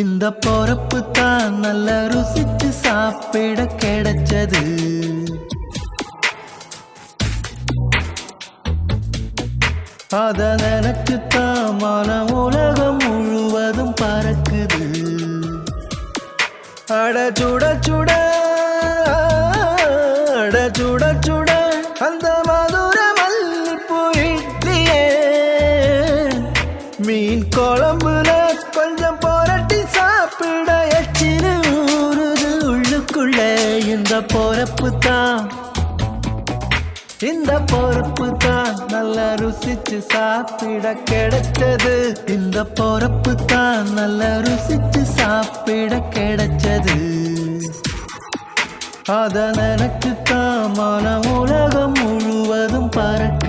இந்த பொறப்பு தான் நல்ல ருசிச்சு சாப்பிட கிடைச்சது. அத நினைச்சுத்தான் மனம் உலகம் முழுவதும் பறக்குது. அட சுட சுட அட சுட சுட அந்த மதுர மல்லிப்பூ இட்லியே மீன் குழம்புல கொஞ்சம் புரட்டி சாப்பிட எச்சினு ஊறுது உள்ளுக்குள்ள. இந்த பொறப்பு தான் இந்த பொறப்பு தான் நல்லா ருசிச்சு சாப்பிட கிடைச்சது. இந்த பொறப்பு தான் நல்லா ருசிச்சு சாப்பிட கிடைச்சது. அத நினைச்சுத்தான் மனம் உலகம் முழுவதும் பறக்க